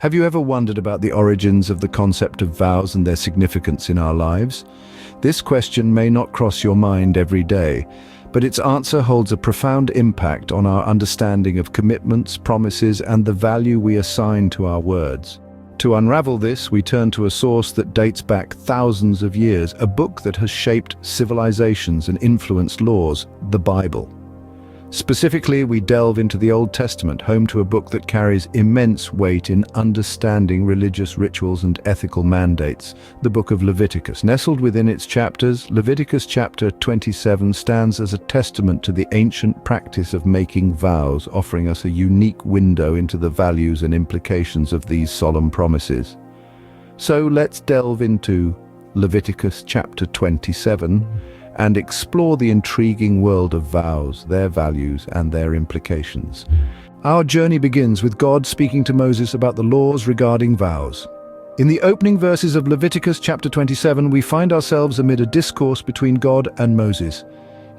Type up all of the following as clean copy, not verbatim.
Have you ever wondered about the origins of the concept of vows and their significance in our lives? This question may not cross your mind every day, but its answer holds a profound impact on our understanding of commitments, promises, and the value we assign to our words. To unravel this, we turn to a source that dates back thousands of years, a book that has shaped civilizations and influenced laws, the Bible. Specifically, we delve into the Old Testament, home to a book that carries immense weight in understanding religious rituals and ethical mandates, the book of Leviticus. Nestled within its chapters, Leviticus chapter 27 stands as a testament to the ancient practice of making vows, offering us a unique window into the values and implications of these solemn promises. So let's delve into Leviticus chapter 27, and explore the intriguing world of vows, their values, and their implications. Our journey begins with God speaking to Moses about the laws regarding vows. In the opening verses of Leviticus chapter 27, we find ourselves amid a discourse between God and Moses.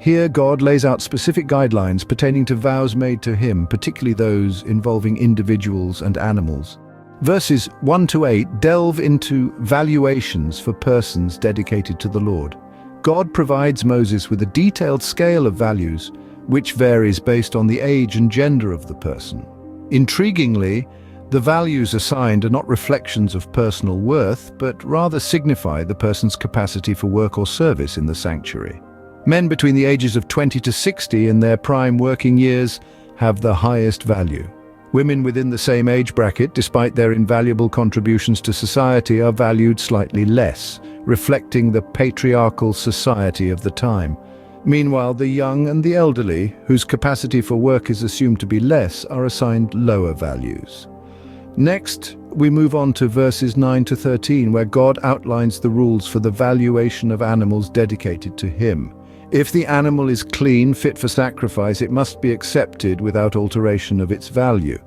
Here, God lays out specific guidelines pertaining to vows made to him, particularly those involving individuals and animals. Verses 1 to 8 delve into valuations for persons dedicated to the Lord. God provides Moses with a detailed scale of values, which varies based on the age and gender of the person. Intriguingly, the values assigned are not reflections of personal worth, but rather signify the person's capacity for work or service in the sanctuary. Men between the ages of 20 to 60 in their prime working years have the highest value. Women within the same age bracket, despite their invaluable contributions to society, are valued slightly less, reflecting the patriarchal society of the time. Meanwhile, the young and the elderly, whose capacity for work is assumed to be less, are assigned lower values. Next, we move on to verses 9 to 13, where God outlines the rules for the valuation of animals dedicated to him. If the animal is clean, fit for sacrifice, it must be accepted without alteration of its value.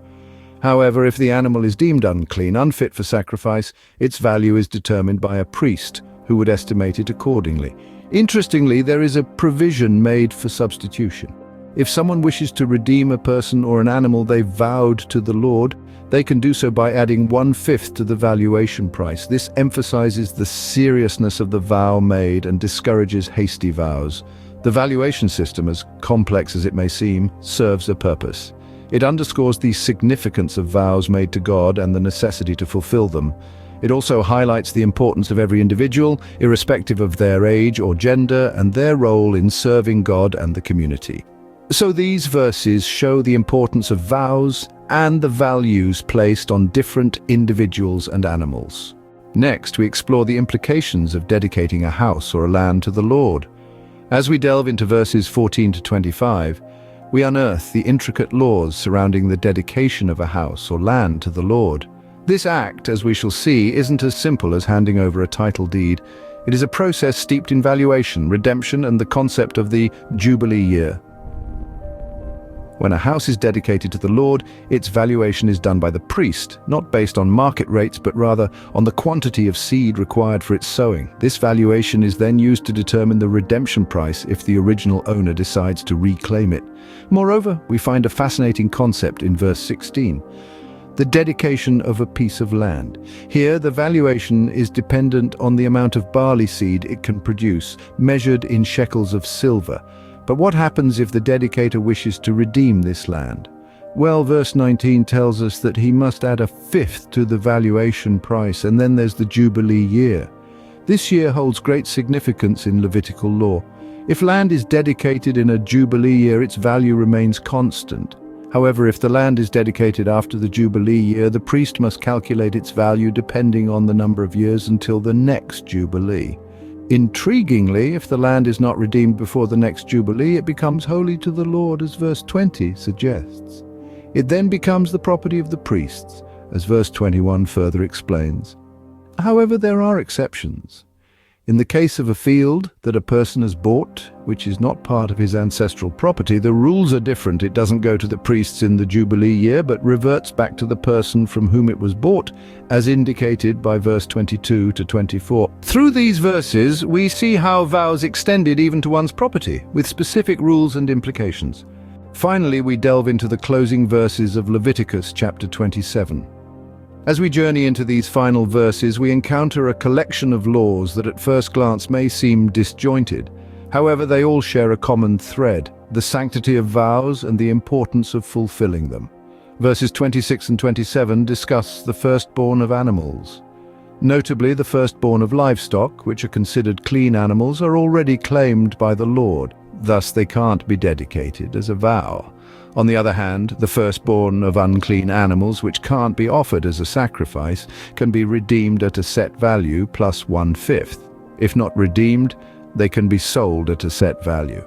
However, if the animal is deemed unclean, unfit for sacrifice, its value is determined by a priest, who would estimate it accordingly. Interestingly, there is a provision made for substitution. If someone wishes to redeem a person or an animal they vowed to the Lord, they can do so by adding 1/5 to the valuation price. This emphasizes the seriousness of the vow made and discourages hasty vows. The valuation system, as complex as it may seem, serves a purpose. It underscores the significance of vows made to God and the necessity to fulfill them. It also highlights the importance of every individual, irrespective of their age or gender, and their role in serving God and the community. So these verses show the importance of vows and the values placed on different individuals and animals. Next, we explore the implications of dedicating a house or a land to the Lord. As we delve into verses 14 to 25, we unearth the intricate laws surrounding the dedication of a house or land to the Lord. This act, as we shall see, isn't as simple as handing over a title deed. It is a process steeped in valuation, redemption, and the concept of the Jubilee year. When a house is dedicated to the Lord, its valuation is done by the priest, not based on market rates, but rather on the quantity of seed required for its sowing. This valuation is then used to determine the redemption price if the original owner decides to reclaim it. Moreover, we find a fascinating concept in verse 16. The dedication of a piece of land. Here, the valuation is dependent on the amount of barley seed it can produce, measured in shekels of silver. But what happens if the dedicator wishes to redeem this land? Well, verse 19 tells us that he must add 1/5 to the valuation price, and then there's the Jubilee year. This year holds great significance in Levitical law. If land is dedicated in a Jubilee year, its value remains constant. However, if the land is dedicated after the Jubilee year, the priest must calculate its value depending on the number of years until the next Jubilee. Intriguingly, if the land is not redeemed before the next Jubilee, it becomes holy to the Lord, as verse 20 suggests. It then becomes the property of the priests, as verse 21 further explains. However, there are exceptions. In the case of a field that a person has bought, which is not part of his ancestral property, the rules are different. It doesn't go to the priests in the Jubilee year, but reverts back to the person from whom it was bought, as indicated by verse 22 to 24. Through these verses, we see how vows extended even to one's property, with specific rules and implications. Finally, we delve into the closing verses of Leviticus chapter 27. As we journey into these final verses, we encounter a collection of laws that at first glance may seem disjointed. However, they all share a common thread: the sanctity of vows and the importance of fulfilling them. Verses 26 and 27 discuss the firstborn of animals. Notably, the firstborn of livestock, which are considered clean animals, are already claimed by the Lord. Thus, they can't be dedicated as a vow. On the other hand, the firstborn of unclean animals, which can't be offered as a sacrifice, can be redeemed at a set value plus 1/5. If not redeemed, they can be sold at a set value.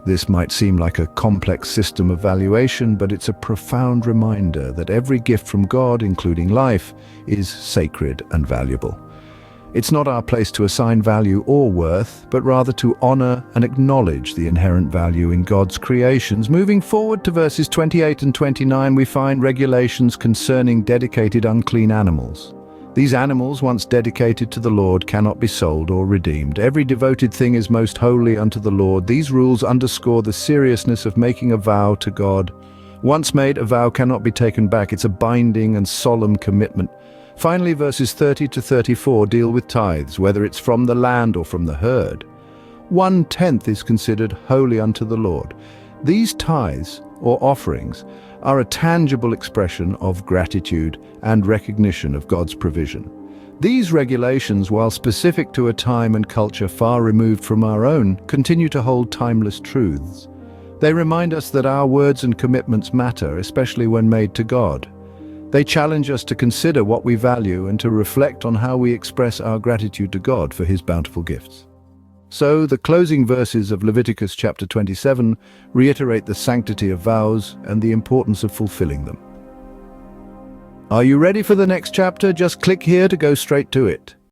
This might seem like a complex system of valuation, but it's a profound reminder that every gift from God, including life, is sacred and valuable. It's not our place to assign value or worth, but rather to honor and acknowledge the inherent value in God's creations. Moving forward to verses 28 and 29, we find regulations concerning dedicated unclean animals. These animals, once dedicated to the Lord, cannot be sold or redeemed. Every devoted thing is most holy unto the Lord. These rules underscore the seriousness of making a vow to God. Once made, a vow cannot be taken back. It's a binding and solemn commitment. Finally, verses 30 to 34 deal with tithes, whether it's from the land or from the herd. 1/10 is considered holy unto the Lord. These tithes, or offerings, are a tangible expression of gratitude and recognition of God's provision. These regulations, while specific to a time and culture far removed from our own, continue to hold timeless truths. They remind us that our words and commitments matter, especially when made to God. They challenge us to consider what we value and to reflect on how we express our gratitude to God for His bountiful gifts. So, the closing verses of Leviticus chapter 27 reiterate the sanctity of vows and the importance of fulfilling them. Are you ready for the next chapter? Just click here to go straight to it.